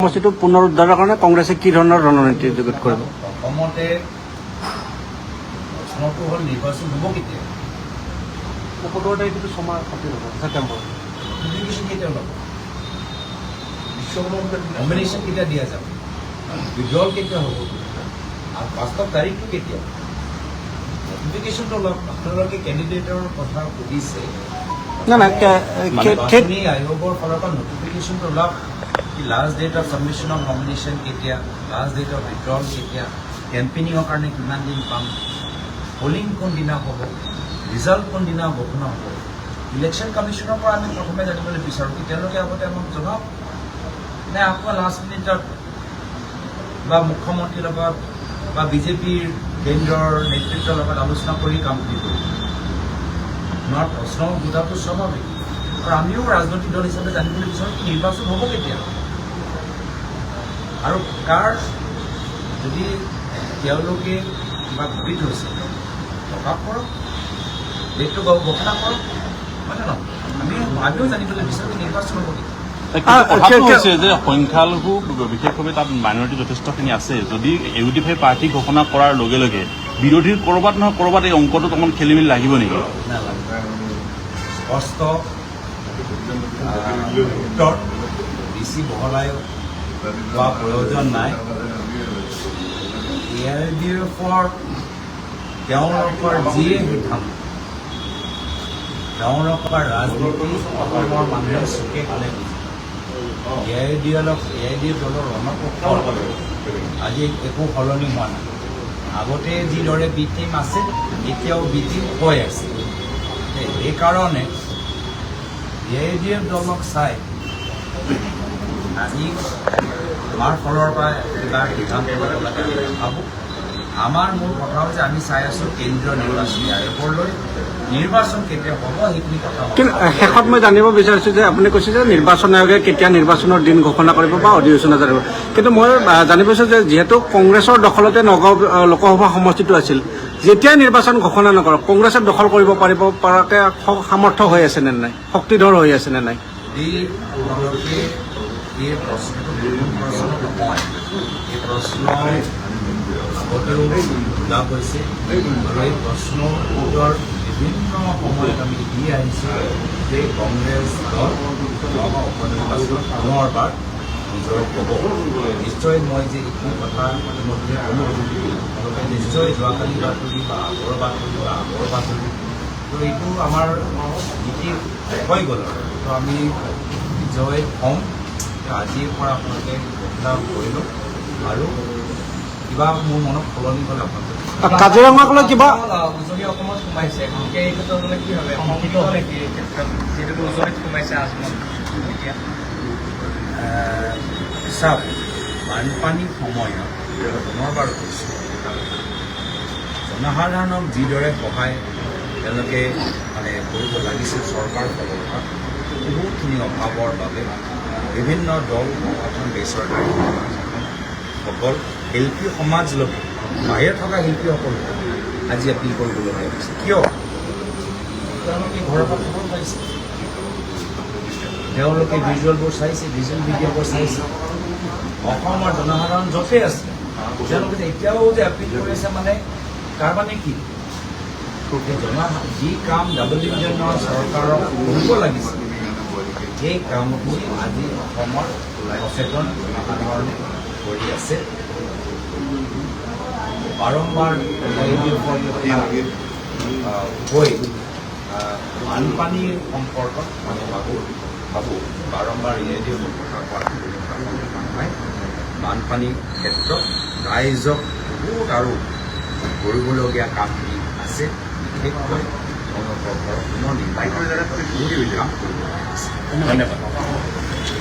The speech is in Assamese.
সমষ্টিটো পুনৰুদ্ধাৰৰ কাৰণে কংগ্ৰেছে কি ধৰণৰ ৰণনীতি যোগত কৰিব? অসমতে প্ৰশ্নটো হ'ল নিৰ্বাচন হ'ব কেতিয়া? 17 তাৰিখটো ছমাহ খাতিৰ হ'ব ছেপ্টেম্বৰ। নটিফিকেশ্যন কেতিয়া ওলাব? নমিনেশ্যন কেতিয়া দিয়া যাব? উইড্ৰল কেতিয়া হ'ব? আৰু বাস্তৱ তাৰিখটো কেতিয়া? নটিফিকেশ্যনটো অলপ আপোনালোকে কেণ্ডিডেটৰ কথা সুধিছে। নিৰ্বাচনী আয়োগৰ ফালৰ পৰা নটিফিকেশ্যনটো অলপ last date of submission of nomination কেতিয়া, লাষ্ট ডেট অফ উইড্ৰল কেতিয়া, কেম্পেইনিঙৰ কাৰণে কিমান দিন পাম, পলিং কোনদিনা হ'ব, ৰিজাল্ট কোনদিনা ঘোষণা হ'ব, ইলেকশ্যন কমিশ্যনৰ পৰা আমি প্ৰথমে জানিবলৈ বিচাৰোঁ কি তেওঁলোকে আগতে আমাক জনাওক নে আকৌ লাষ্ট মিনিটত বা মুখ্যমন্ত্ৰীৰ লগত বা বিজেপিৰ কেন্দ্ৰৰ নেতৃত্বৰ লগত আলোচনা কৰি কামখিনি কৰিব। আপোনাৰ প্ৰশ্ন সোধাটো স্বাভাৱিক আৰু আমিও ৰাজনৈতিক দল হিচাপে জানিবলৈ বিচাৰোঁ কি নিৰ্বাচন হ'ব কেতিয়া আৰু কাৰ যদি তেওঁলোকে কিবা ভাবি থৈছে প্ৰকাশ কৰক, ডেটটো ঘোষণা কৰক, হয় নে নহয়? আমিও জানিবলৈ বিচাৰোঁ নিৰ্বাচন হ'ব কেতিয়া। কথাটো হৈছে যে সংখ্যালঘু বিশেষভাৱে তাত মাইনৰিটি যথেষ্টখিনি আছে। যদি ইউ.ডি.এফ প্ৰাৰ্থী ঘোষণা কৰাৰ লগে লগে বিৰোধীৰ ক'ৰবাত নহয় ক'ৰবাত এই অংকটোত অকণমান খেলি মেলি লাগিব নেকি? স্পষ্ট উত্তৰ বেছি বহলাই লোৱা প্ৰয়োজন নাই। AIDFৰ তেওঁলোকৰ যিয়ে সিদ্ধান্ত, তেওঁলোকৰ ৰাজনীতি অসমৰ মানুহে চুকে কালে AIDF দলৰ ৰণকৌশল আজি একো সলনি হোৱা নাই। আগতে যিদৰে বি টিম আছিল এতিয়াও বি টিম হৈ আছে। সেইকাৰণে AIDF দলক চাই আজি আমাৰ ফালৰ পৰা কিবা সিদ্ধান্ত ল'ব লাগে আমি ভাবোঁ। আমাৰ মূল কথা হৈছে আমি চাই আছোঁ কেন্দ্ৰীয় নিৰ্বাচনী আয়োগলৈ নিৰ্বাচন কেতিয়া হ'ব সেইখিনি কথা। কিন্তু শেষত মই জানিব বিচাৰিছোঁ যে আপুনি কৈছে যে নিৰ্বাচন আয়োগে কেতিয়া নিৰ্বাচনৰ দিন ঘোষণা কৰিব বা অধিসূচনা জানিব, কিন্তু মই জানিব বিচাৰিছোঁ যে যিহেতু কংগ্ৰেছৰ দখলতে নগাঁও লোকসভা সমষ্টিটো আছিল, যেতিয়াই নিৰ্বাচন ঘোষণা নকৰক কংগ্ৰেছে দখল কৰিব পাৰিব পৰাকৈ সামৰ্থ্য হৈ আছে নে নাই, শক্তিধৰ হৈ আছে নে নাই? এই প্ৰশ্নটো প্ৰশ্ন নহয়, এই প্ৰশ্ন আগতেও সোধা গৈছে আৰু এই প্ৰশ্নৰ উত্তৰ বিভিন্ন সময়ত আমি দি আহিছোঁ যে কংগ্ৰেছ দল উপনিৰ্বাচনত পুনৰবাৰ নিজৰ ক'ব। নিশ্চয় মই যে এইখিনি কথা ইতিমধ্যে ক'লোঁ তেওঁলোকে নিশ্চয় যোৱাকালি বাতৰি বা আগৰ বাতৰি তো এইটো আমাৰ নীতি হৈ গ'ল আৰু তো আমি নিশ্চয় ক'ম আজিৰ পৰা আপোনালোকে ঘোষণা কৰিলোঁ আৰু কিবা মোৰ মনত সলনি হ'লে আপোনালোকে কাজিৰঙালৈ কিবা উজনি অসমত সোমাইছে গতিকে এই ক্ষেত্ৰত মানে কি ভাবে শংকিত নেকি এই ক্ষেত্ৰত যিহেতু উজনিত সোমাইছে আজমল এতিয়া চাওক বানপানীৰ সময়ত পুনৰবাৰ কৈছোঁ জনসাধাৰণক যিদৰে সহায় তেওঁলোকে মানে কৰিব লাগিছিল চৰকাৰৰ ফালৰ পৰা বহুতখিনি অভাৱৰ বাবে বিভিন্ন দল সংগঠন বেচৰকাৰী সকল শিল্পী সমাজলৈকে বাহিৰত থকা শিল্পীসকল আজি এপিল কৰিবলগীয়া হৈছে। কিয়? তেওঁলোকে ঘৰৰ পৰা খবৰ পাইছে, তেওঁলোকে ভিজুৱেলবোৰ চাইছে, ভিজুৱেল ভিডিঅ'বোৰ চাইছে। অসমৰ জনসাধাৰণ য'তে আছে তেওঁলোকে এতিয়াও যে এপিল কৰি আছে মানে তাৰ মানে কি যি কাম ডাবল ডিভিজনৰ চৰকাৰক কৰিব লাগিছিল সেই কামবোৰ আজি অসমৰ সচেতন জনসাধাৰণে কৰি আছে। বাৰম্বাৰ হৈ বানপানীৰ সম্পৰ্কত আমি ভাবোঁ বাৰম্বাৰ AIDF কথা কোৱাৰ নহয়। বানপানীৰ ক্ষেত্ৰত ৰাইজক বহুত আৰু কৰিবলগীয়া কামখিনি আছে, বিশেষকৈ তেওঁলোকৰ ঘৰত পুনৰ নিৰ্মাণ কাম কৰিব আছে। ধন্যবাদ।